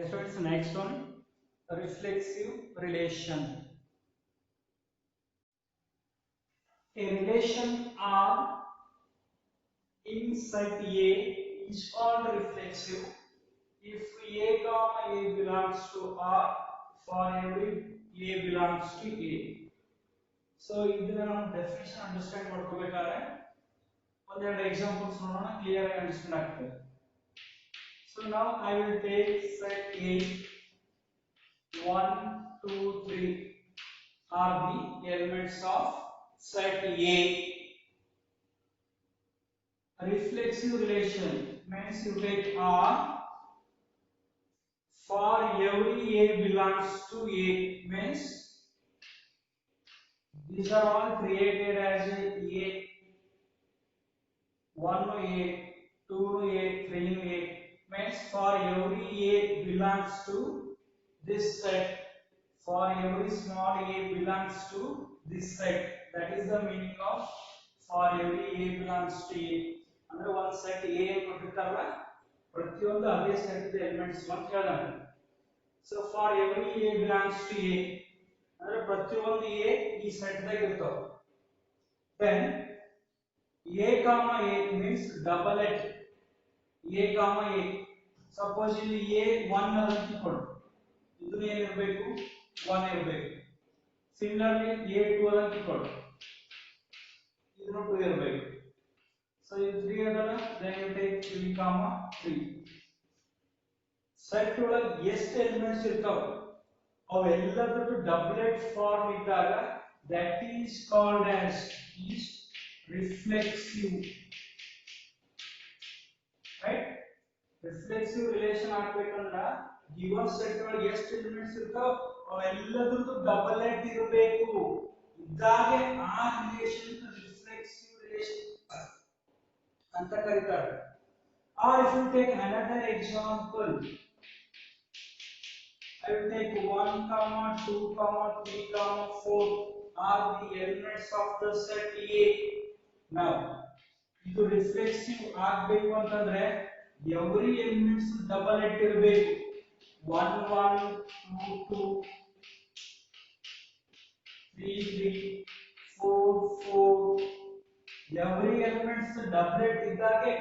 Okay, so it's the next one, reflexive relation. A relation R in set A is called reflexive if A comma A belongs to R for every A belongs to A. So ಇದನ್ನ ನಾವು definition understand ಮಾಡ್ಕೋಬೇಕಾದ್ರೆ ಒಂದೆರಡು examples ನೋಡೋಣ clear ಆಗಿ understand ಆಗ್ತದೆ. So now I will take set A 1 2 3 are the elements of set A. Reflexive relation means you take R for every A belongs to A, means these are all created as a 1 no A, 2 no A, 3 no A, means for every A belongs to this set, for every small A belongs to this set. That is the meaning of for every A belongs to A. ಅಂದ್ರೆ ಒಂದು set A ಕೊಟ್ಟಿರ್ತಾರಲ್ಲ ಪ್ರತಿಯೊಂದು ಅದೇ set the elements ಅಂತ ಹೇಳ್ತಾರೆ. So for every A belongs to A ಅಂದ್ರೆ ಪ್ರತಿಯೊಂದು A ಈ set ದಾಗ ಇರ್ತಾವ. Then A comma A means doublet A comma A. Suppose ಇಲ್ಲಿ A 1 ಅಂತ ಇಟ್ಕೊಳ್ಳಿ, ಇದು ಏನಿರಬೇಕು 1 ಇರಬೇಕು. ಸಿಮಿಲರ್ಲಿ A 2 ಅಂತ ಇಟ್ಕೊಳ್ಳಿ, ಇದು 2 ಇರಬೇಕು. So if 3 ಅದಲ್ಲ, then you take 3 comma 3. Set ಒಳಗೆ ಎಷ್ಟು ಎಲಿಮೆಂಟ್ಸ್ ಇರ್ತಾವ ಅವೆಲ್ಲದರದ್ದು ಡಬಲೆಟ್ ಫಾರ್ಮ್ ಇದ್ದಾಗ that is called as is reflexive, right? Reflexive relation ಆಗಬೇಕಂದ್ರೆ given set ಒಳಗೆ ಎಷ್ಟು ಎಲಿಮೆಂಟ್ಸ್ ಇರ್ತಾವ ಅವೆಲ್ಲದರದ್ದು ಡಬಲೆಟ್ ಇರಬೇಕು ಇದ್ದಾಗೆ ಆ ರಿಲೇಶನ್ ರಿಫ್ಲೆಕ್ಸಿವ್ ರಿಲೇಶನ್ ಅಂತ ಕರೀತಾರೆ. Or if you take another example, I will take 1 comma 2 comma 3 comma 4 are the elements of the set A. Now ಇದು ರಿಫ್ಲೆಕ್ಸಿವ್ ಆಗಬೇಕು ಅಂತಂದ್ರೆ every elements ಡಬಲೆಟ್ ಇರಬೇಕು. 1 1 2 2 3 3 4 4 every elements doublet ಇದ್ದಾಗೆ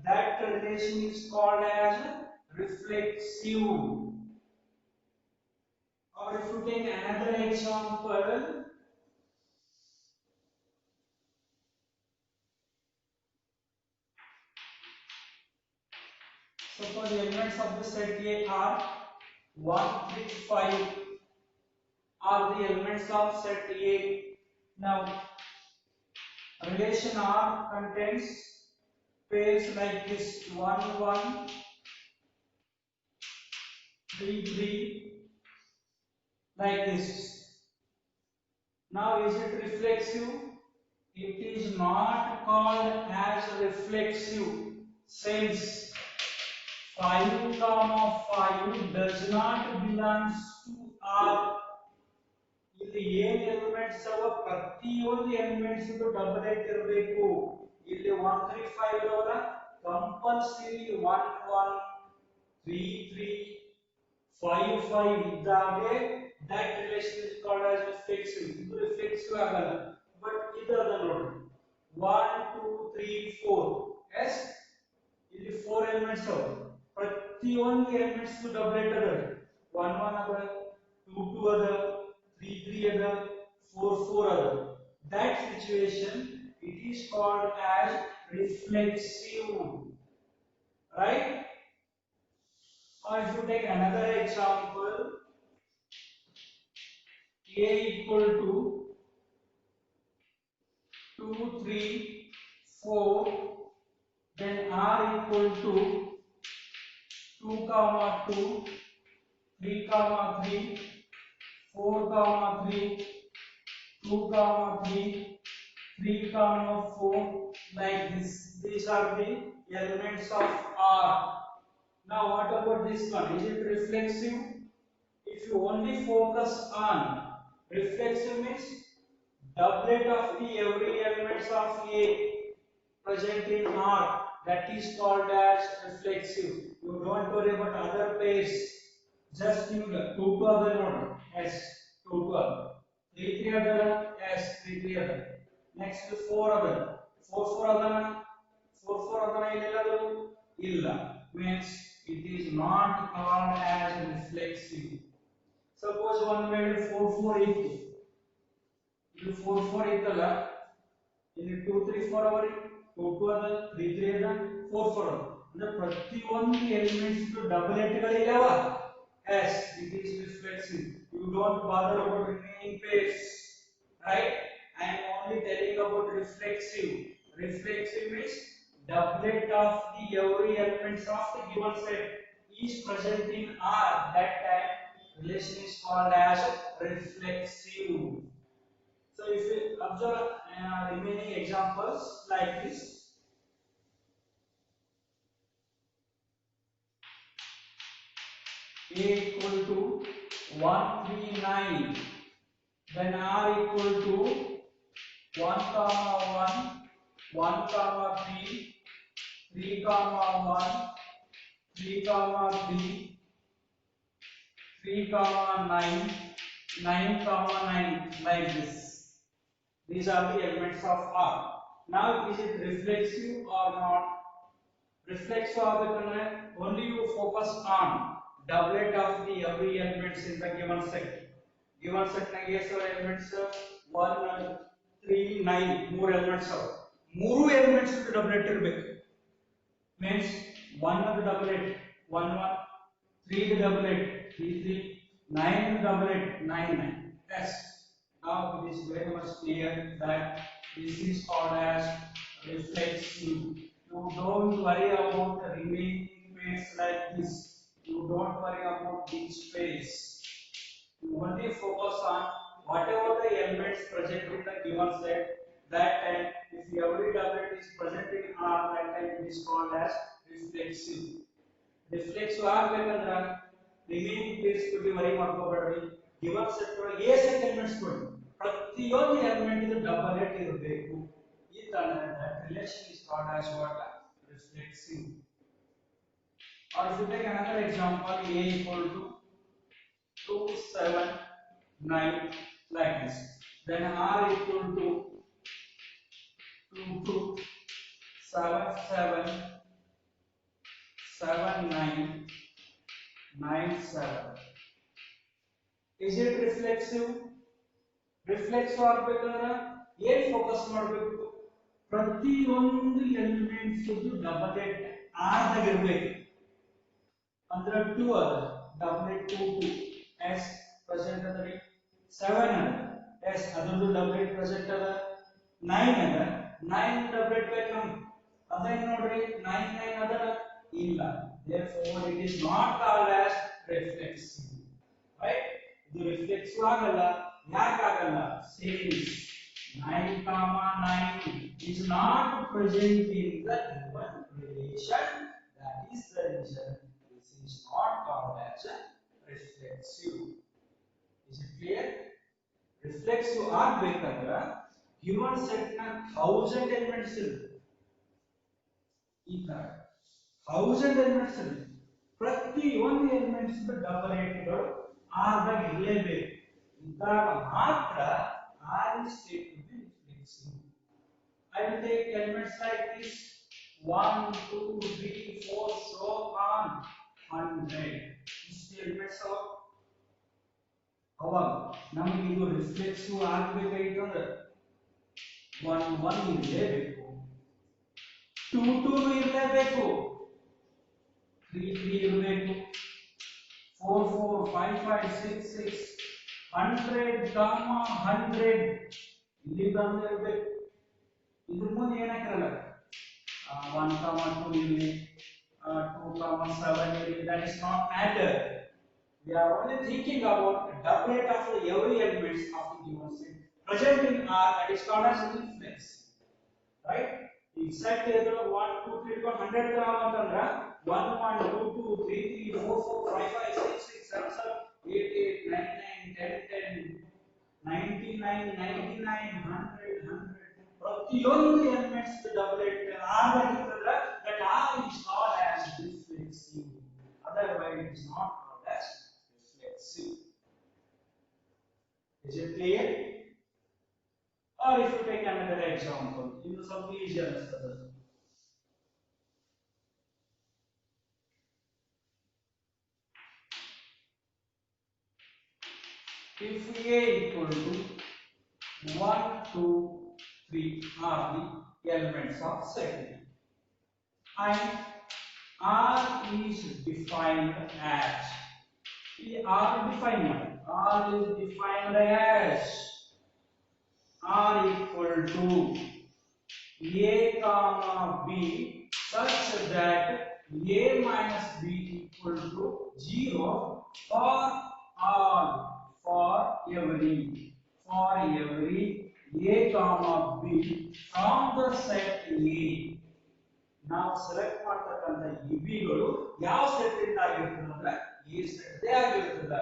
that relation is called as reflexive. Or if you take another example, suppose the elements of the set A are 1 3 5 are the elements of set A. Now relation R contains pairs like this 1 1 3 3 like this. Now is it reflexive? It is not called as reflexive since 5 comma 5 does not belongs to R. ಇಲ್ಲಿ ಏನು elements ಅವ ಪ್ರತಿಯೊಂದು elements ಇದು ಡಬಲೆಟ್ ಇರಬೇಕು. ಇಲ್ಲಿ 1 3 5 ಇರೋಲ್ಲ, compulsory 1 1 3 3 5 5 ಇದ್ದಾಗೆ that relation is called as reflexive. ಇದು reflexive ಆಗಲ್ಲ, ಬಟ್ ಇದು ಅದ ನೋಡಿ 1 2 3 4. yes, ಇಲ್ಲಿ 4 ಎಲಿಮೆಂಟ್ಸ್ ಅವ, ಪ್ರತಿಯೊಂದು ಎಲಿಮೆಂಟ್ಸ್ ಡಬಲೆಟ್ ಅದ. 1 1 ಅದ, 2 2 ಅದ, 3 3 ada, 4 4 ada. That situation it is called as reflexive, right? Or if you take another example, A equal to 2 3 4, then R equal to 2 comma 2 3 comma 3 4 comma 3 2 comma 3 3 comma 4 like this. These are the elements of R. Now what about this one? Is it reflexive? If you only focus on reflexive means doublet of the every elements of A present in R, that is called as reflexive. You don't worry about other pairs. just give the 2 other order s 2 other 3 other s 3 other next 4 other 4 other 4 other illeladu illa means it is not called as reflexive. Suppose one ವೇಳೆ 4 ಇತ್ತು ಇದು 4 ಇತ್ತಲ್ಲ ಇಲ್ಲಿ 2 3 4 ಅವರಿ 2 ಅದ 3 ಅದ 4 ಅದ ಅಂದ್ರೆ ಪ್ರತಿಯೊಂದು elements ಡಬಲೆಟ್ ಗಳಿಲ್ಲವ as it is reflexive. You don't bother about remaining pairs, right? I am only telling about reflexive. Reflexive means doublet of the every elements of the given set is present in R. That time relation is called as reflexive. So if you observe remaining examples like this, A equal to 139, then R equal to 1 comma 1, 1 comma 3, 3 comma 1, 3 comma 3, 3 comma 9, 9 comma 9, like this. These are the elements of R. Now is it reflexive or not? Reflexive ಆಗಬೇಕಂದ್ರೆ only you focus on doublet of the every elements in the given set. Given set nage ಎಷ್ಟು elements 1 3 9 ಮೂರು elements ಅವ ಮೂರು elements doublet ಇರಬೇಕು means 1 the doublet 1 1 3 the doublet 3 3 9 the doublet 9 9. Yes, now it is very much clear that this is called as reflexive. You don't worry about the remaining pairs like this. You don't worry about these pairs. You only focus on whatever the elements present in the given set. That time, if every doublet is present in R, that time it is called as reflexive. Reflexive ಆಗಬೇಕಂದ್ರೆ remaining pairs ಬಗ್ಗೆ worry ಮಾಡ್ಕೋಬೇಡ್ರಿ. Given set ಒಳಗೆ A set elements ಕೊಡಿ. ಪ್ರತಿಯೊಂದು element ಇದು ಡಬಲೆಟ್ ಇರಬೇಕು. ಈ ತರ that relation is called as what? Reflexive. Or if you take another example, A equal to 2 7 9 like this, then R equal to 2 2 7 7 7 9 9 7. Is it reflexive? Reflexive ಆಗಬೇಕಂದ್ರೆ ಏನು focus ಮಾಡಬೇಕು ಪ್ರತಿಯೊಂದು ಎಲಿಮೆಂಟ್ಸ್ ಡಬಲೆಟ್ ಆರ್ ದಾಗ ಇರಬೇಕು ಅಂದ್ರೆ 2 ಅದ ಡಬಲೆಟ್ 2 2 s ಪ್ರೆಸೆಂಟ್ ಅದ 7 ಅದ s ಅದೊಂದು ಡಬಲೆಟ್ ಪ್ರೆಸೆಂಟ್ ಅದ 9 ಅದ 9 ಡಬಲೆಟ್ ಬೇಕು ಅದೇನ್ ನೋಡ್ರಿ 9 9 ಅದ ಇಲ್ಲ therefore it is not called as reflexive, right? ಇದು ರಿಫ್ಲೆಕ್ಸಿವ್ ಆಗಲ್ಲ ಯಾಕೆ ಆಗಲ್ಲ since 9 comma 9 is not present in the given relation. That is the reason this is not called as a reflexive. Is it clear? Reflexive ಆಗಬೇಕಂದ್ರೆ given set ನ 1000 elements ಇರುತ್ತೆ ಈ ತರ 1000 elements ಇರುತ್ತೆ ಪ್ರತಿಯೊಂದು ಎಲಿಮೆಂಟ್ಸ್ ಡಬಲೆಟ್ಗಳು R ದಾಗ ಇರಲೇಬೇಕು ಇದ್ದಾಗ ಮಾತ್ರ R is said to be reflexive. I will take elements like this 1 2 3 4 so on 100. These elements are ಅವಾಗ ನಮಗೆ ಇದು ರಿಫ್ಲೆಕ್ಸಿವ್ ಆಗಬೇಕಾಗಿತ್ತಂದ್ರೆ 1 1 ಇರಲೇಬೇಕು 2 2 ಇರಲೇಬೇಕು 3 3 ಇರಬೇಕು 4 4 5 5 6 6 100 comma 100 ಇಲ್ಲಿ ಬಂದು ಇರಬೇಕು ಇದ್ರ ಮುಂದೆ ಏನಾಗಿರಲ್ಲ 1 comma 2 ಇಲ್ಲಿ 2 comma 7 ಇಲ್ಲಿ that is not matter. We are only thinking about the doublet of every elements of the given set present in R, that is called as reflex, right? Exact either 1 2 3 100 gram ಅಂತಂದ್ರೆ 1 1 2 2 3 3 4 4 5 5 6 6 7 7 8 8 9 9 10 10 99 99 100 100 ಪ್ರತಿಯೊಂದು elements ಡಬಲೆಟ್ R ಆಗಿರ್ತದೆ that R is called as reflexive, otherwise it is not called as Is it clear? Or if you take another example, in some easier answer. If A equal to 1, 2, 3 are the elements of set A, and R is defined as, R is defined as R equal to A comma B such that A minus B equal to 0 for all, for every A comma B from the set A. ನಾವು select ಮಾಡ್ತಕ್ಕಂತ ಈ ಬಿಗಳು ಯಾವ set ಇಂದ ಆಗಿರ್ತದೆ ಅಂದ್ರೆ ಈ set ಆಗಿರ್ತದೆ.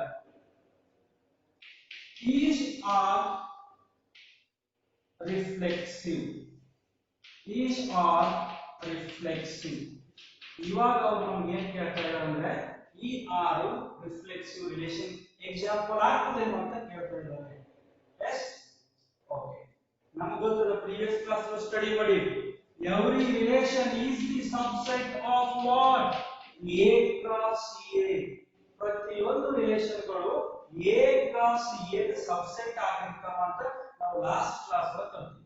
These are reflexive. ಇವಾಗ ಅವರು ನಮ್ಗೆ ಏನ್ ಕೇಳ್ತಾ ಇದ್ದಾರೆ ಅಂದ್ರೆ ಈ ಆರ್ ರಿಫ್ಲೆಕ್ಸಿವ್ ರಿಲೇಷನ್ ಎಕ್ಸಾಂಪಲ್ ಆಗ್ತದೇನೋ ಅಂತ ಕೇಳ್ತಾ ಇದ್ದಾರೆ. Yes, okay. ನಮಗೆ ಗೊತ್ತದ ಪ್ರೀವಿಯಸ್ ಕ್ಲಾಸ್ ಅಲ್ಲಿ ಸ್ಟಡಿ ಮಾಡಿ, every relation is the subset of what? A cross A. ಪ್ರತಿಯೊಂದು ರಿಲೇಷನ್ಗಳು A cross A the subset ಆಗಿರ್ತಾವ ಅಂತ ನಾವು ಲಾಸ್ಟ್ ಕ್ಲಾಸ್ ಅಲ್ಲಿ ಕಲಿತಿದ್ವಿ.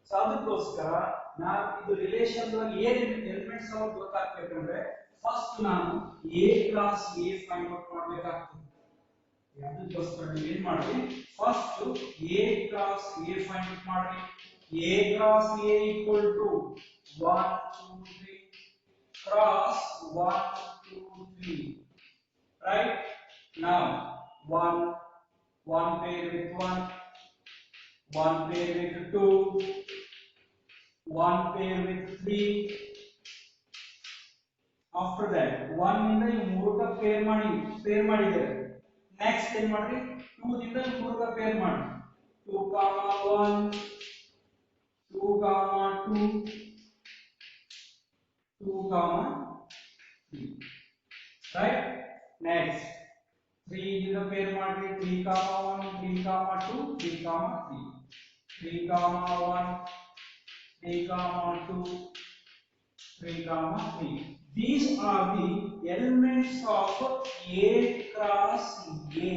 ಸೊ ಅದಕ್ಕೋಸ್ಕರ ನಾವು ಇದು ರಿಲೇಷನ್ ಏನ್ ಎಲಿಮೆಂಟ್ಸ್ ಅವ ಗೊತ್ತಾಗಬೇಕಂದ್ರೆ ಫಸ್ಟ್ ನಾನು A cross A find out ಮಾಡಬೇಕಾಗ್ತದೆ. ಅದಕ್ಕೋಸ್ಕರ ನೀವು ಏನ್ ಮಾಡಿ, first A cross A find out ಮಾಡಿ. A cross A equal to 1, 2, 3 cross 1, 2, 3. Right? Now 1 pair with 1 pair with 2, 1 pair with 3. After that 1 ಇಂದ ಈ ಮೂರಕ್ಕ ಪೇರ್ ಮಾಡಿದ್ದಾರೆ. ನೆಕ್ಸ್ಟ್ ಏನು ಮಾಡ್ರಿ, 2 ದಿಂದ ಈ ಮೂರಕ್ಕ ಪೇರ್ ಮಾಡಿ. 2, 1 2, 2, 3. Right? Next 3 ದಿಂದ ಪೇರ್ ಮಾಡಿ. 3, 1 3, 2 3, 3. 3, 1 3, 2 3, 3. These are the elements of A cross A.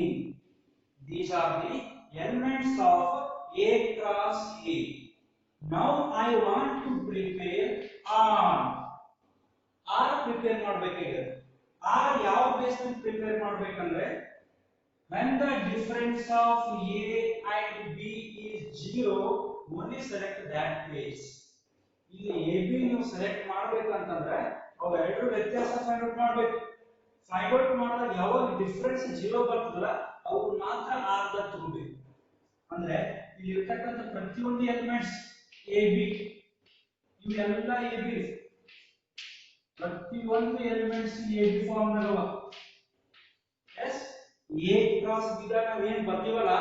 These are the elements of A cross A. Now I want to prepare R. R prepare ಮಾಡಬೇಕಾಗಿದೆ. R ಯಾವ ಬೇಸ್ ಮೇಲೆ ಪ್ರಿಪೇರ್ ಮಾಡಬೇಕಂದ್ರೆ, when the difference of A and B is 0, only select that base. ಇಲ್ಲಿ AB ನೀವು select ಮಾಡಬೇಕಂತಂದ್ರೆ ಅವೆರಡರ ವ್ಯತ್ಯಾಸ find out ಮಾಡಬೇಕು. Find out ಮಾಡಿದಾಗ ಯಾವಾಗ ಡಿಫರೆನ್ಸ್ 0 ಬರ್ತದಲ್ಲ ಅವು ಮಾತ್ರ R ದ ತಗೋಬೇಕು. ಅಂದ್ರೆ ಇಲ್ಲಿ ಇರತಕ್ಕಂತ ಪ್ರತಿಯೊಂದು ಎಲಿಮೆಂಟ್ಸ್ AB ಇವೆಲ್ಲ AB, ಪ್ರತಿಯೊಂದು ಎಲಿಮೆಂಟ್ಸ್ AB ಫಾರ್ಮ್ ದಾಗ. ಎಸ್, A ಕ್ರಾಸ್ B ದಾಗ ನಾವು ಏನು ಬರ್ತೀವಲ್ಲ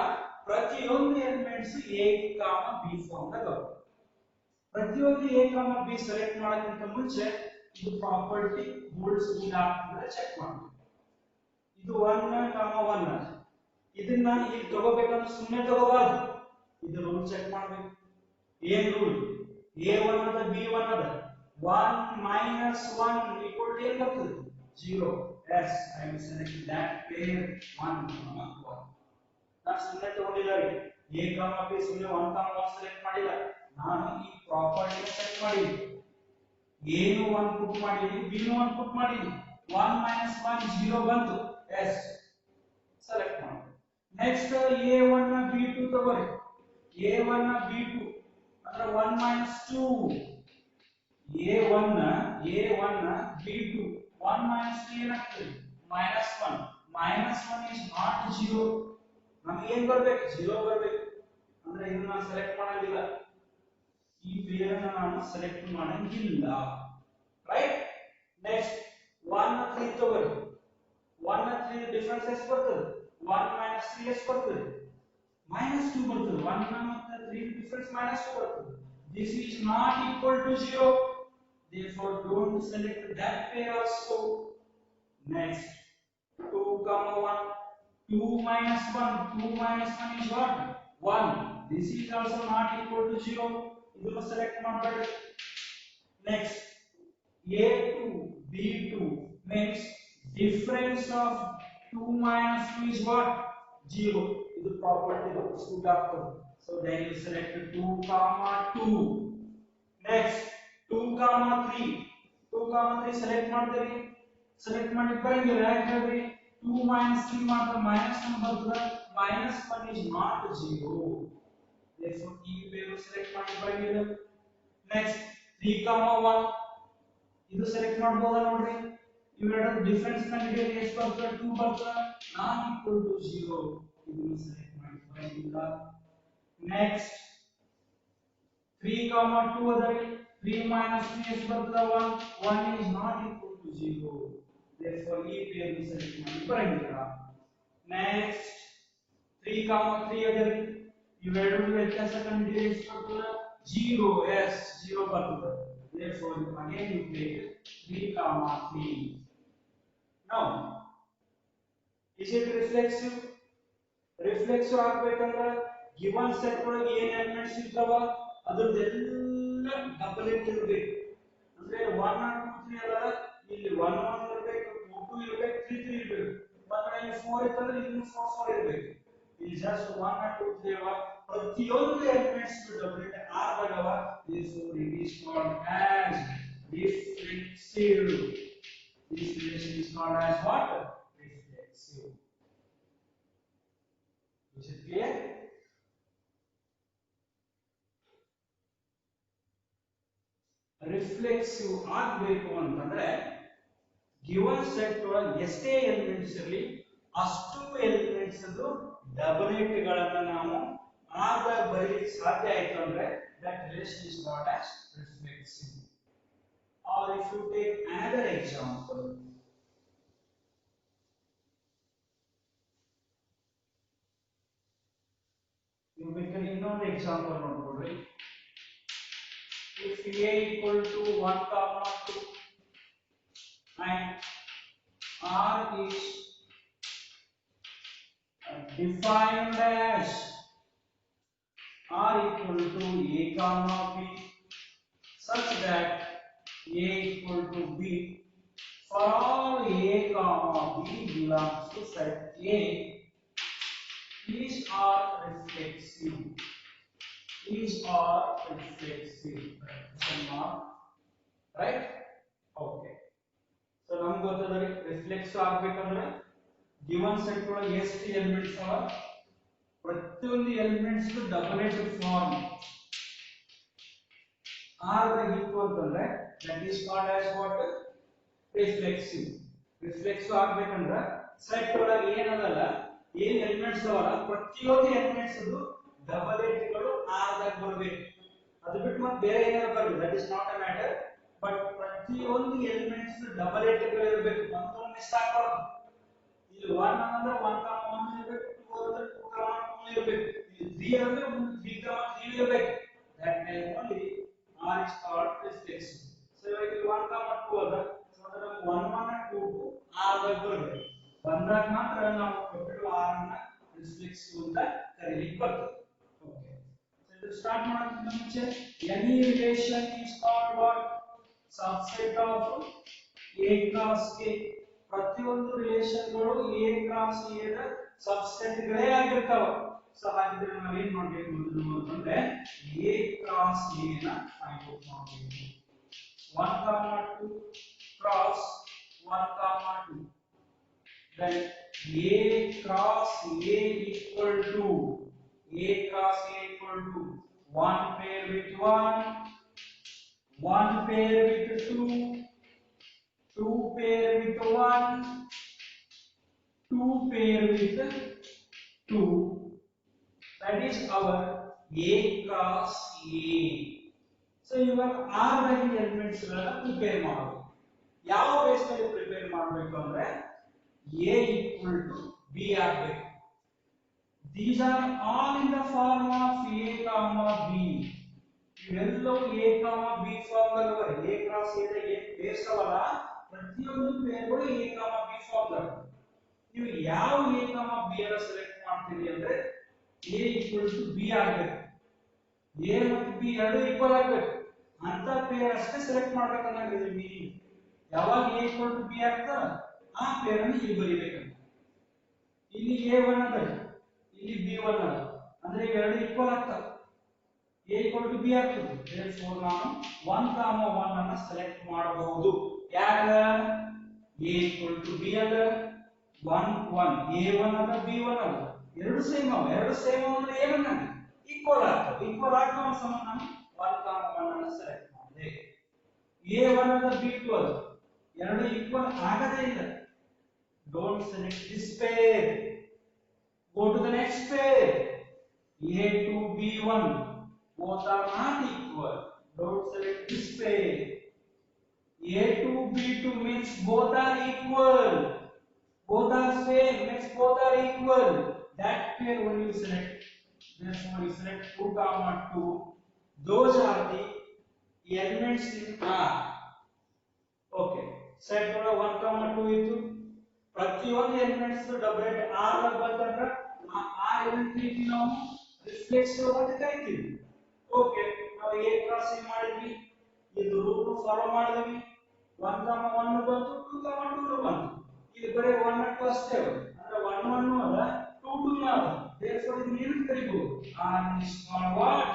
ಪ್ರತಿಯೊಂದು ಎಲಿಮೆಂಟ್ಸ್ A ಕಾಮ B ಫಾರ್ಮ್ ದಾಗ. ಪ್ರತಿಯೊಂದು A ಕಾಮ B ಸೆಲೆಕ್ಟ್ ಮಾಡೋಕ್ಕಿಂತ ಮುಂಚೆ ಇದು ಪ್ರಾಪರ್ಟಿ ಹೋಲ್ಡ್ಸ್ ಇಲ್ಲ ಅಂತ ಚೆಕ್ ಮಾಡಬೇಕು. ಇದು 1, 1 ಇದನ್ನ ಇಲ್ಲಿ ತಗೋಬೇಕಂದ್ರೆ ಸುಮ್ಮನೆ ತಗೋಬಾರ್ದು, ಇದು ರೂಲ್ ಚೆಕ್ ಮಾಡಬೇಕು. ಏನ್ ರೂಲ್? A1 ಅದ B1 ಅದ, 1 minus 1 equal to ಏನು ಬರ್ತದೆ? 0. Yes, I will select that pair 1, 1. ನಾನು ಸುಮ್ಮನೆ ತಗೊಂಡಿಲ್ಲ ರೀ, A, B ಸುಮ್ಮನೆ 1, 1 ಸೆಲೆಕ್ಟ್ ಮಾಡಿಲ್ಲ, ನಾನು ಈ ಪ್ರಾಪರ್ಟಿನ ಚೆಕ್ ಮಾಡಿದ್ದೀನಿ. A ನು 1 ಪುಟ್ ಮಾಡಿದ್ದೀನಿ, B ನು 1 ಪುಟ್ ಮಾಡಿದ್ದೀನಿ. 1 minus 1 0 ಬಂತು. Yes, ಸೆಲೆಕ್ಟ್ ಮಾಡಿ. ನೆಕ್ಸ್ಟ್ A1 ನ B2 ತಗೋರಿ. A1 ನ B2 ಅಂದ್ರೆ 1 minus 2. A1 ನ B2 1 minus 2 ಏನಾಗ್ತದೆ? -1. -1 is not 0. ನಮಗೆ ಏನು ಬರಬೇಕು? 0 ಬರಬೇಕು. ಅಂದ್ರೆ ಇದನ್ನ ನಾನು ಸೆಲೆಕ್ಟ್ ಮಾಡಂಗಿಲ್ಲ, ಈ ಪೇರ್ ಅನ್ನು ನಾನು ಸೆಲೆಕ್ಟ್ ಮಾಡಂಗಿಲ್ಲ. ರೈಟ್? ನೆಕ್ಸ್ಟ್ 1 ನ 3 ತಗೋರಿ. 1 ನ 3 ಡಿಫರೆನ್ಸ್ ಎಷ್ಟು ಬರ್ತದೆ? 1 minus 3 ಎಷ್ಟು ಬರ್ತದೆ? -2 ಬರ್ತದೆ. 1 ನ ಮತ್ತೆ 3 ಡಿಫರೆನ್ಸ್ -2 ಬರ್ತದೆ. This is not equal to 0. Therefore, don't select that pair also. Next 2, 1 2 minus 1. 2 minus 1 is what? 1. This is also not equal to 0. ಇದನ್ನು select ಮಾಡಬೇಡಿ. Next, A2, B2 means difference of 2 minus 2 is what? 0. This is property of school doctor. So then you select 2 comma 2. Next, 2 comma 3. 2 comma 3 select ಮಾಡ್ತೀರಿ. Select ಮಾಡಿ ಬರಂಗಿಲ್ಲ ಯಾಕೆ ಹೇಳ್ರಿ? 2 minus 3 ಮಾಡಿದ್ರೆ minus 1 ಬರ್ತದೆ. minus 1 is not 0. Therefore, ಈ value select ಮಾಡಿ ಬರಂಗಿಲ್ಲ. Next, 3 comma 1. ಇದು select ಮಾಡಬಹುದಾ ನೋಡ್ರಿ. ಇವೆರಡು ಡಿಫರೆನ್ಸ್ ಕಂಡುಹಿಡಿಯಲು ಎಷ್ಟು ಬರ್ತದೆ? 2 ಬರ್ತದೆ. not equal to 0. ಇದನ್ನು select ಮಾಡಿ ಬರಂಗಿಲ್ಲ. Next, 3 comma 2 ಅದರಿ. 3 minus 3 ಎಷ್ಟು ಬರ್ತದೆ? 1. 1 is not equal to 0. Therefore, ಈ value select ಮಾಡಿ ಬರಂಗಿಲ್ಲ. Next, 3 comma 3 ಅದರಿ. ಇವೆರಡು ವ್ಯತ್ಯಾಸ ಕಂಡುಹಿಡಿಯಲು ಎಷ್ಟು ಬರ್ತದೆ? 0. yes, 0 ಬರ್ತದೆ. Therefore, again you take 3 comma 3. Now, is it reflexive? Reflexive ಆಗಬೇಕಂದ್ರೆ given set ಒಳಗೆ ಏನು ಎಲಿಮೆಂಟ್ಸ್ ಇರ್ತಾವ ಅದರದೆಲ್ಲ ಡಬಲೇಟ್ ಇರಬೇಕು. ಅಂದ್ರೆ 1 2 3 ಅಲ್ಲ, ಇಲ್ಲಿ 1 1 ಇರಬೇಕು, 2 2 ಇರಬೇಕು, 3 3 ಇರಬೇಕು. ಮತ್ತೆ ಇಲ್ಲಿ 4 ಇತ್ತಂದ್ರೆ ಇಲ್ಲಿ 4 4 ಇರಬೇಕು. ಇಲ್ಲಿ just 1 2 3 ಅವ, ಪ್ರತಿಯೊಂದು elements ಡಬಲೇಟ್ ಆಗದವ. Therefore, it is called as reflexive. This relation is called as what? Reflexive. Is it clear? Reflexive ಆಗಬೇಕು ಅಂತಂದ್ರೆ ಗಿವನ್ ಸೆಟ್ ಒಳಗೆ ಎಷ್ಟೇ ಎಲಿಮೆಂಟ್ಸ್ ಇರಲಿ ಅಷ್ಟು ಎಲಿಮೆಂಟ್ಸ್ ಅದು ಡಬಲೇಟ್ ಗಳನ್ನ ನಾವು ಆಗ ಬರೀಲಿಕ್ಕೆ ಸಾಧ್ಯ ಆಯ್ತು ಅಂದ್ರೆ that relation is called as reflexive. Or if you take another example, you ಬೇಕಾದ್ರೆ ಇನ್ನೊಂದು ಎಕ್ಸಾಂಪಲ್ ನೋಡ್ಕೊಡ್ರಿ. If A equal to 1 comma 2 and R is defined as R equal to A comma B such that A equal to B for all A comma B belongs to set A, these are reflexive. These are reflexive. Right? Okay. So ನಮಗೆ ಗೊತ್ತಾದ್ರೆ reflex ಆಗಬೇಕಂದ್ರೆ given set ಒಳಗೆ ಎಷ್ಟು elements ಅವ ಪ್ರತಿಯೊಂದು elements ಡಬಲೇಟ್ form ಆರ್ದಾಗ ಇತ್ತು ಅಂತಂದ್ರೆ that is called as what? Reflexive. Reflexive ಆಗಬೇಕಂದ್ರೆ ಸೆಟ್ ಒಳಗೆ ಏನದಲ್ಲ ಏನ್ ಎಲಿಮೆಂಟ್ಸ್ ಅವಲ್ಲ ಪ್ರತಿಯೊಂದು ಎಲಿಮೆಂಟ್ಸ್ ಅದು ಡಬಲೇಟ್ಗಳು ಆರ್ದಾಗ ಬರಬೇಕು. ಅದು ಬಿಟ್ಟು ಮತ್ತೆ ಬೇರೆ ಏನಾದ್ರು ಬರಲಿ, that is not a matter. But ಪ್ರತಿಯೊಂದು ಎಲಿಮೆಂಟ್ಸ್ ಡಬಲೇಟ್ಗಳು ಇರಬೇಕು, ಒಂದು ಮಿಸ್ ಆಗಬಾರ್ದು. ಇಲ್ಲಿ 1 ಅಂದ್ರೆ 1 ಕಾಮ 1 ಇರಬೇಕು, 2 ಅಂದ್ರೆ 2 ಕಾಮ 2 ಇರಬೇಕು, ಇಲ್ಲಿ 3 ಅಂದ್ರೆ 3 ಕಾಮ 3 ಇರಬೇಕು. That time only R is called reflexive. So ಇವಾಗ ಇಲ್ಲಿ 1 ಕಾಮ 2 ಅದ, ಸೊ ಅಂದ್ರೆ 1 1 2 2 R ದಾಗ ಬರಬೇಕು. ಬಂದಾಗ ಮಾತ್ರ ನಾವು ಕೊಟ್ಟಿರುವ R ಅನ್ನ ರಿಫ್ಲೆಕ್ಸಿವ್ ಅಂತ ಕರೀಲಿಕ್ಕೆ ಬರ್ತದೆ. ಓಕೆ, ಸೊ ಇದು ಸ್ಟಾರ್ಟ್ ಮಾಡೋದಕ್ಕಿಂತ ಮುಂಚೆ any relation is called what? Subset of A cross A. ಪ್ರತಿಯೊಂದು ರಿಲೇಶನ್ಗಳು A cross A the subset ಗಳೇ ಆಗಿರ್ತಾವ. ಸೊ ಹಾಗಿದ್ರೆ ನಾವು ಏನು ಮಾಡಬೇಕು ಮೊದಲು ಅಂತಂದ್ರೆ A cross A ನ ಫೈಂಡ್ ಔಟ್ ಮಾಡಬೇಕು. 1 comma 2 cross 1 comma 2. Then A cross A equal to 1 pair with 1, 1 pair with 2, 2 pair with 1, 2 pair with 2. That is our A cross A. So ಇವಾಗ R ನಲ್ಲಿ ಎಲಿಮೆಂಟ್ಸ್ ಗಳನ್ನ prepare ಮಾಡಬೇಕು. ಯಾವ base ಮೇಲೆ prepare ಮಾಡಬೇಕು ಅಂದ್ರೆ A equal to B ಆಗಬೇಕು. These are all in the form of A comma B. ಇವೆಲ್ಲವೂ A comma B ಫಾರ್ಮ್ ದಾಗ ಬರುತ್ತೆ. A cross A ದ ಏನು ಬೇಸ್ ಅವಲ್ಲ ಪ್ರತಿಯೊಂದು ಪೇರ್ಗಳು A comma B ಫಾರ್ಮ್ ದಾಗ. ನೀವು ಯಾವ A comma B B ಅನ್ನು ಸೆಲೆಕ್ಟ್ ಮಾಡ್ತೀವಿ ಅಂದ್ರೆ A equal to B ಆಗಬೇಕು. A ಮತ್ತು B ಎರಡು ಈಕ್ವಲ್ ಆಗಬೇಕು ಅಂತ ಪೇರ್ ಅಷ್ಟೇ ಸೆಲೆಕ್ಟ್ ಮಾಡಬೇಕಂದ್ರೆ ಇದು ಮೀನಿಂಗ್. ಯಾವಾಗ A equal to B ಆಗ್ತದ ಆ ಪೇರ್ ಅನ್ನು ಇಲ್ಲಿ ಬರಿಬೇಕಂತ. ಇಲ್ಲಿ A1 ಅದ, ಇಲ್ಲಿ B1 ಅದ, ಅಂದ್ರೆ ಇವೆರಡು ಈಕ್ವಲ್ ಆಗ್ತವೆ. A equal to B ಆಗ್ತದೆ. therefore ನಾನು 1, 1 ಅನ್ನು ಸೆಲೆಕ್ಟ್ ಮಾಡಬಹುದು. ಯಾಕ A equal to B ಅದ 1 1 A1 ಅದ B1 ಅದ ಎರಡು ಸೇಮ್ ಅವ. ಎರಡು ಸೇಮ್ ಅಂದ್ರೆ ಏನನ್ನ ಈಕ್ವಲ್ ಆಗ್ತವೆ. ಈಕ್ವಲ್ ಆಗ್ತಾವ ಸಂಬಂಧ ನಾನು 1, 1 ಅನ್ನು ಸೆಲೆಕ್ಟ್ ಮಾಡಿದೆ. A1 ಅದ B2 ಅದ ಎರಡು ಈಕ್ವಲ್ ಆಗದೇ ಇಲ್ಲ. don't select this pair, go to the next pair. A2 B1 both are not equal, don't select this pair. A2 B2 means both are equal, both are same means both are equal, that pair only you select. Therefore you select 2, 2. Those are the elements in R. Okay, set 1, 2 ಇತ್ತು. ಪ್ರತಿಯೊಂದು elements double R ನಲ್ಲಿ ಬಂತಂದ್ರೆ ಆ R element ರೀತಿ ನಾವು reflexive ಅಂತ ಕರಿತೀವಿ. Okay, ನಾವು A ಕ್ರಾಸ್ A ಮಾಡಿದ್ವಿ, ಇದು ರೂಲ್ ಫಾಲೋ ಮಾಡಿದ್ವಿ. 1, 1 ಬಂತು, 2, 2 ಬಂತು. ಇಲ್ಲಿ ಬರೀ 1 2 ಅಷ್ಟೇ ಅಂದ್ರೆ 1 1 ಅಲ್ಲ 2 2 ಅಲ್ಲ. therefore ಇದು ಏನು ಕರಿಬಹುದು? R is called what?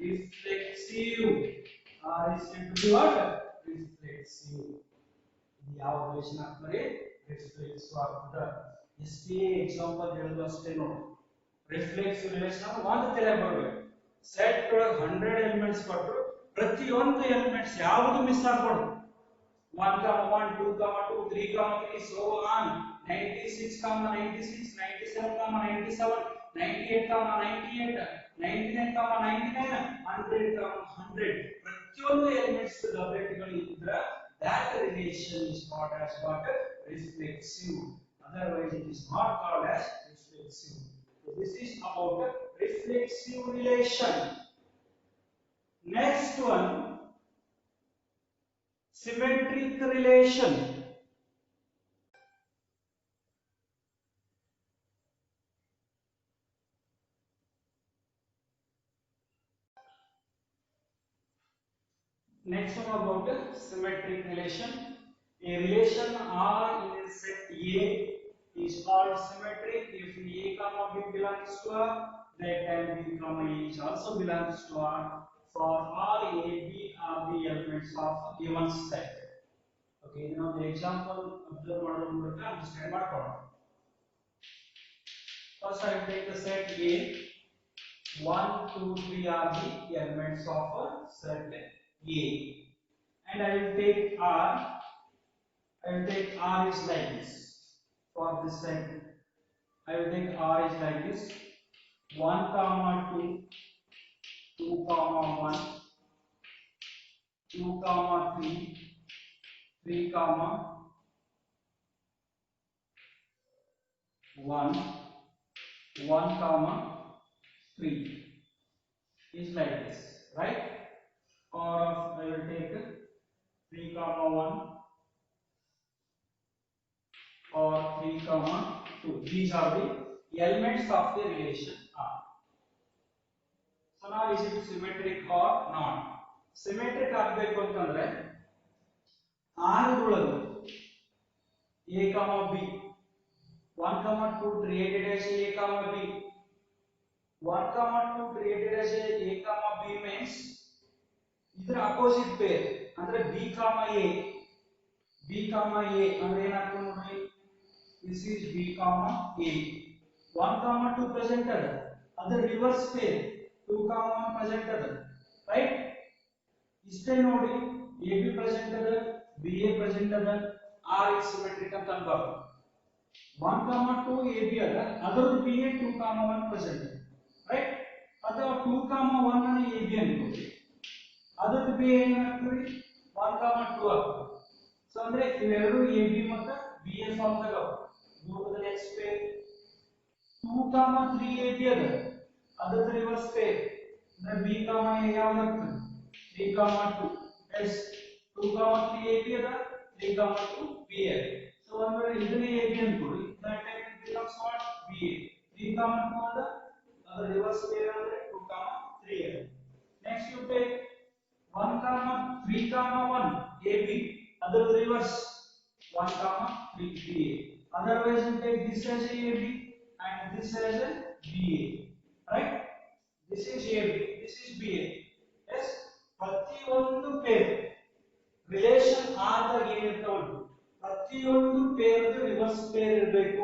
Reflexive. R is said to be what? Reflexive. ಇದು ಯಾವ ರಿಲೇಶನ್ ಆಗ್ತದೆ? ರಿಫ್ಲೆಕ್ಸಿವ್ ಆಗ್ತದೆ. ಎಷ್ಟೇ ಎಕ್ಸಾಂಪಲ್ ಹೇಳೋದು ಅಷ್ಟೇ ನೋಡಿ. ರಿಫ್ಲೆಕ್ಸಿವ್ ರಿಲೇಶನ್ ಒಂದು ತಲೆ ಬರಬೇಕು. ಸೆಟ್ ಒಳಗೆ 100 ಎಲಿಮೆಂಟ್ಸ್ ಕೊಟ್ಟರು, ಪ್ರತಿಯೊಂದು ಎಲಿಮೆಂಟ್ಸ್ ಯಾವುದು ಮಿಸ್ ಆಗಬಾರ್ದು. 1, 1, 2, 2, 3, 3, so on. 96, 96, 97, 97, 98, 98, 99, 99, 100, 100. ಪ್ರತಿಯೊಂದು ಎಲಿಮೆಂಟ್ಸ್ ಡಬಲ್ಗಳು ಇದ್ದರೆ that relation is called as what? Reflexive. Otherwise it is not called as reflexive. So this is about reflexive relation. Next one, symmetric relation. Next one about symmetric relation. A relation R in a set A is called symmetric if A comma B belongs to R, then B comma A is also belongs to R. For R, A, B are the elements of given set. Okay, now the example observe ಮಾಡೋದ್ರ ಮೂಲಕ understand ಮಾಡ್ಕೊಳ್ಳೋಣ. First I will take the set A. 1, 2, 3 are the elements of a set A, and I will take R. I will take R is like this. For this set, I will take R is like this. 1, 2, 2, 1, 2, 3, 3, 1, 1, 3 is like this, right? Or I will take 3, 1 or 3, 2. These are the elements of the relation R. So now is it symmetric or not? Symmetric ಆಗಬೇಕು ಅಂತಂದ್ರೆ R ಒಳಗೆ A, B 1, 2 created as A, B 1, 2 created as A, B means ಇದರ opposite peer ಅಂದ್ರೆ B, A. B, A ಅಂದ್ರೆ ಏನಾಗ್ತದೆ ನೋಡಿ, this is B, A. 1, 2 present ಅದ, ಅದರ ರಿವರ್ಸ್ ಪೇರ್ 2, 1 present ಅದ, ರೈಟ್? ಇಷ್ಟೇ ನೋಡಿ, AB present ಅದ, BA present ಅದ, R is symmetric ಅಂತ ಅನ್ಬಾರ್ದು. 1, 2 AB ಅದ, ಅದರದ್ದು BA 2, 1 present, ರೈಟ್? ಅಥವಾ 2, 1 ಅನ್ನು AB ಅನ್ಕೊಳ್ಳಿ, ಅದರದ್ದು BA ಏನಾಗ್ತದೆ 1, 2 ಆಗ್ತದೆ. ಸೊ ಅಂದ್ರೆ ಇವೆರಡು AB ಮತ್ತು BA ಫಾರ್ಮ್ ದಾಗ go to the next pair. 2, 3 AB ಅದ, ಅದರದ್ದು ರಿವರ್ಸ್ ಪೇರ್ ಅಂದ್ರೆ B, A ಯಾವ್ದಾಗ್ತದೆ 3, 2 s 2, 3 AB ಅದ, 3, 2 BA. So when ಇದನ್ನೇ AB ಅನ್ಕೊಳ್ಳಿ, that time it becomes what? BA. 3, 2 other reverse pair andre 2, 3. Next you take 1, 3, 1 AB, other reverse 1, 3 BA. Otherwise you take this as a AB and this as a BA, right? This is AB, this is BA. Yes, ಪ್ರತಿಯೊಂದು peer relation ಆದಾಗ ಏನಿರ್ತಾವ ಪ್ರತಿಯೊಂದು ಪೇರ್ದು reverse peer ಇರಬೇಕು.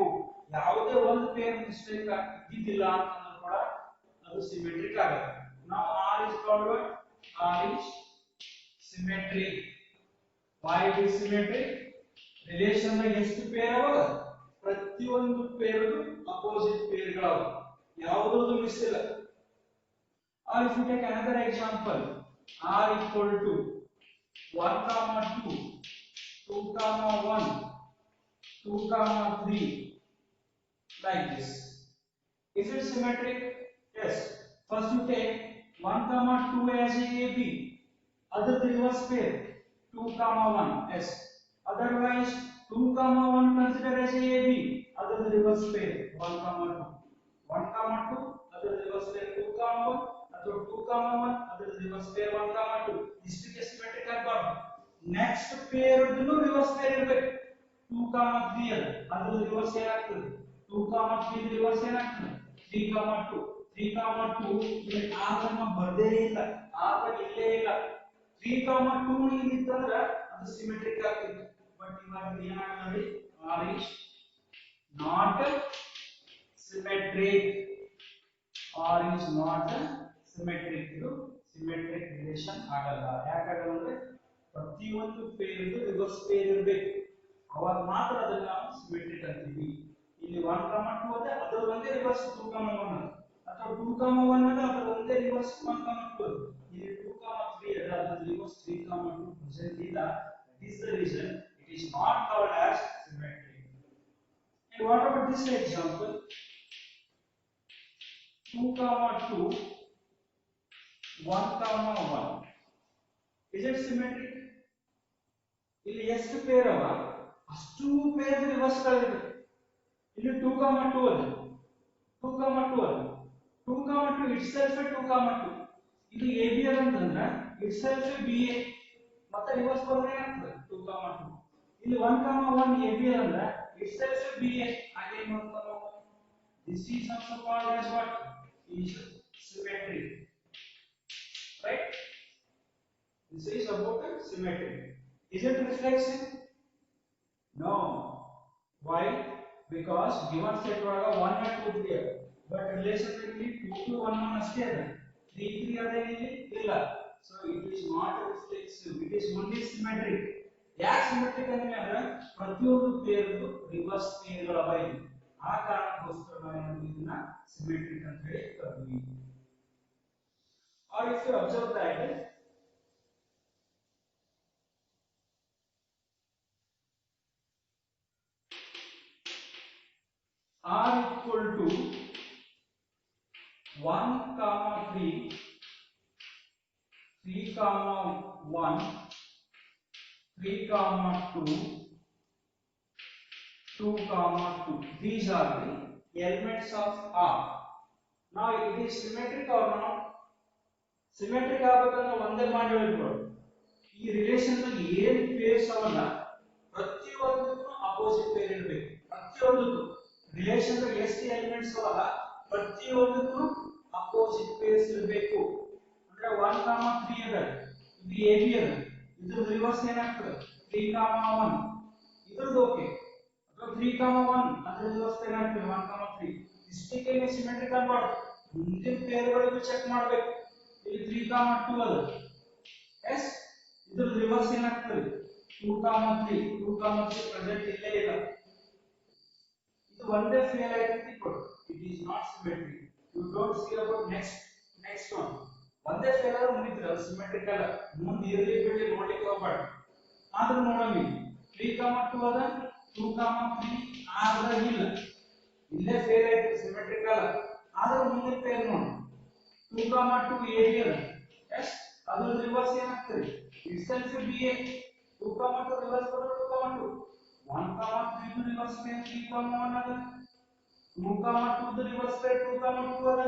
ಯಾವುದೇ ಒಂದು peer mistake ಇದ್ದಿದ್ದಿಲ್ಲ ಅಂತಂದ್ರೂ ಕೂಡ ಅದು ಸಿಮೆಟ್ರಿಕ್ ಆಗುತ್ತೆ. ನಾವು R is called what? R is symmetric. Why it is symmetric? Relation ದಾಗ ಎಷ್ಟು ಪೇರ್ ಅವ ಪ್ರತಿಯೊಂದು ಪೇರ್ದು ಅಪೋಸಿಟ್ ಪೇರ್ಗಳವ, ಯಾವುದೂ ಮಿಸ್ ಇಲ್ಲ. Or if you take another example, R equal to 1, 2, 2, 1, 2, 3, like this. Is it symmetric? Yes. First you take 1, 2 as a AB, other reverse pair 2, 1. Yes. Otherwise 2, 1 consider as a AB, other reverse pair 1, 2. 1, 2 other reverse pair 2, 1. ಅಥವಾ 2, 1 ಅದರ reverse peer 1, 2 ಇಷ್ಟಕ್ಕೆ symmetric ಆಗಬಾರ್ದು. Next peer ಅನ್ನು reverse peer ಇರಬೇಕು. 2, 3 ಅದರ reverse ಏನಾಗ್ತದೆ 2, 3 reverse ಏನಾಗ್ತದೆ 3, 2. 3, 2 ಇಲ್ಲಿ ಆರ್ ಅನ್ನು ಬರ್ದೇ ಇಲ್ಲ, ಆರ್ ಇಲ್ಲೇ ಇಲ್ಲ. 3, 2 ಇಲ್ಲಿ ಇತ್ತಂದ್ರೆ ಅದು ಸಿಮೆಟ್ರಿಕ್ ಆಗ್ತಿತ್ತು. ಬಟ್ ಇವಾಗ ಏನಾಗ್ತದೆ R is not symmetric. R is not symmetric. ಇದು ಸಿಮೆಟ್ರಿಕ್ ರಿಲೇಶನ್ ಆಗಲ್ಲ. ಯಾಕಾಗಲ್ಲ ಅಂದ್ರೆ ಪ್ರತಿಯೊಂದು ಪೇರ್ದು ರಿವರ್ಸ್ ಪೇರ್ ಇರಬೇಕು, ಅವಾಗ ಮಾತ್ರ ಅದನ್ನ ನಾವು ಸಿಮೆಟ್ರಿಕ್ ಅಂತೀವಿ. ಇಲ್ಲಿ 1, 2 ಅದ ಅದರ ಒಂದೇ ರಿವರ್ಸ್ 2, 1 ಅಥವಾ 2, 1 ಅದ ಅದರ ಒಂದೇ ರಿವರ್ಸ್ 1, 2. ಇಲ್ಲಿ 2, 3 ಅದ ಅದರ ರಿವರ್ಸ್ 3, 2 ಪ್ರೆಸೆಂಟ್ ಇಲ್ಲ. That is the reason it is not called as symmetric. And what about this example? 2, 2 1, 1. Is it symmetric? ಇಲ್ಲಿ ಎಷ್ಟು ಪೇರ್ ಅವ ಅಷ್ಟು ಪೇರ್ ರಿವರ್ಸ್ ಗಳಿವೆ. ಇಲ್ಲಿ 2, 2 ಅದ 2, 2 ಅದ 2, 2 itself 2, 2. ಇದು AB ಅಂತಂದ್ರೆ itself BA ಮತ್ತೆ ರಿವರ್ಸ್ ಬಂದ್ರೆ ಏನಾಗ್ತದೆ 2, 2. ಇಲ್ಲಿ 1, 1 AB ಅಂದ್ರೆ itself BA again 1, 1. This is also called as what? Is symmetric. Right? This is about symmetry. Is it reflexive? No. Why? Because given set ಒಳಗ 1 and 2, 3 but relation ಇಲ್ಲಿ 2 to 1, 1 ಅಷ್ಟೇ ಅದ. 3, 3 ಅದೇನಿಲ್ಲ ಇಲ್ಲ. So it is not reflexive. It is only symmetric. ಯಾಕೆ symmetric ಅಂದ್ರೆ ಪ್ರತಿಯೊಂದು ಪೇರ್ದು reverse ಪೇರ್ಗಳ ಬೈದು, ಆ ಕಾರಣಕ್ಕೋಸ್ಕರ ನಾವು ಇದನ್ನ symmetric ಅಂತ ಹೇಳಿ ಕರೆದ್ವಿ. Or if you observe that R equal to 1, 3, 3, 1, 3, 2, 2, 2. These are the elements of R. Now it is symmetric or not? Symmetric ಆಗಬೇಕಂದ್ರೆ ಒಂದೇ ಮಾಡಿ ಹೇಳ್ಬೋದು, ಈ ರಿಲೇಶನ್ ನಲ್ಲಿ ಏನು ಪೇರ್ಸ್ ಅವಲ್ಲ ಪ್ರತಿಯೊಂದಕ್ಕೂ ಅಪೋಸಿಟ್ ಪೇರ್ ಇರಬೇಕು. ಪ್ರತಿಯೊಂದಕ್ಕೂ ರಿಲೇಶನ್ ನಲ್ಲಿ ಎಷ್ಟು ಎಲಿಮೆಂಟ್ಸ್ ಅವಲ್ಲ ಪ್ರತಿಯೊಂದಕ್ಕೂ ಅಪೋಸಿಟ್ ಪೇರ್ಸ್ ಇರಬೇಕು. ಅಂದ್ರೆ 1, 3 ಅದ ಇದು AB ಅದ, ಇದ್ರ ರಿವರ್ಸ್ ಏನಾಗ್ತದೆ 3, 1 ಇದ್ರದ್ದು ಓಕೆ. ಅಥವಾ 3, 1 ಅದ್ರ ರಿವರ್ಸ್ ಏನಾಗ್ತದೆ 1, 3. ಇಷ್ಟಕ್ಕೆ ಸಿಮೆಟ್ರಿಕ್ ಆಗಬಾರ್ದು, ಮುಂದಿನ ಪೇರ್ಗಳಿಗೂ ಚೆಕ್ ಮಾಡಬೇಕು. ಇಲ್ಲಿ 3, 2 ಅದ. ಎಸ್ ಇದ್ರ ರಿವರ್ಸ್ ಏನಾಗ್ತದೆ 2, 3. 2, 3 ಪ್ರೆಸೆಂಟ್ ಇಲ್ಲೇ ಇಲ್ಲ. ಇದು ಒಂದೇ ಫೇಲ್ ಆಯ್ತು ಕೊಡು. It is not symmetric. You don't see about next one. ಒಂದೇ ಫೇಲ್ ಆದ್ರೆ ಮುಗಿದ್ರೆ ಅದು ಸಿಮೆಟ್ರಿಕ್ ಅಲ್ಲ. ಮುಂದೆ ಇರ್ಲಿ ಬಿಡ್ಲಿ ನೋಡ್ಲಿಕ್ಕೆ ಹೋಗ್ಬಾರ್ದು. ಆದ್ರೂ ನೋಡಮ್ಮಿ 3, 2 ಅದ 2, 3 ಆದ್ರಾಗಿಲ್ಲ, ಇಲ್ಲೇ ಫೇಲ್ ಆಯ್ತು ಸಿಮೆಟ್ರಿಕ್ ಅಲ್ಲ. ಆದ್ರೂ ಮುಂದೆ ಫೇಲ್ ನೋಡಿ 2, 2 AB ಅದ. ಎಸ್ ಅದು ರಿವರ್ಸ್ ಏನಾಗ್ತದೆ itself BA. 2, 2 ರಿವರ್ಸ್ ಬರೋದು 2, 2. 1, 3 ರಿವರ್ಸ್ ಪೇರ್ 3, 1 ಅದ. 2, 2 ರಿವರ್ಸ್ ಬೈ 2, 2 ಅದ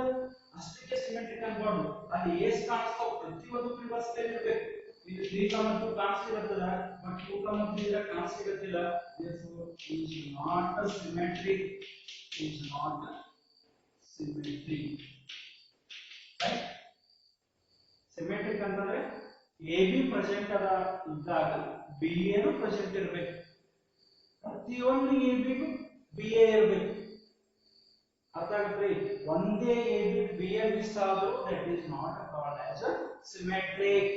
ಅಷ್ಟಕ್ಕೆ ಸಿಮೆಟ್ರಿಕ್ ಅನ್ಬಾರ್ದು. ಅಲ್ಲಿ ಏಸ್ ಕಾಣಿಸ್ತಾವ ಪ್ರತಿಯೊಂದು ರಿವರ್ಸ್ ಬೈ ಇರಬೇಕು. ಇಲ್ಲಿ 3, 2 ಕಾಣಿಸ್ತಿರತ್ತದ ಬಟ್ 2, 3 ಇದ್ರ ಕಾಣಿಸ್ತಿರತ್ತಿಲ್ಲ. therefore is not a symmetric, is not a symmetric, right? Symmetric ಅಂತಂದ್ರೆ AB ಪ್ರೆಸೆಂಟ್ ಅದ ಇದ್ದಾಗ BA ನು ಪ್ರೆಸೆಂಟ್ ಇರಬೇಕು. ಪ್ರತಿಯೊಂದು ABಗೂ BA ಇರಬೇಕು. ಅರ್ಥ ಆಗುತ್ತಾ? ಒಂದೇ AB BA ಮಿಸ್ ಆದರೂ that is not called as a symmetric.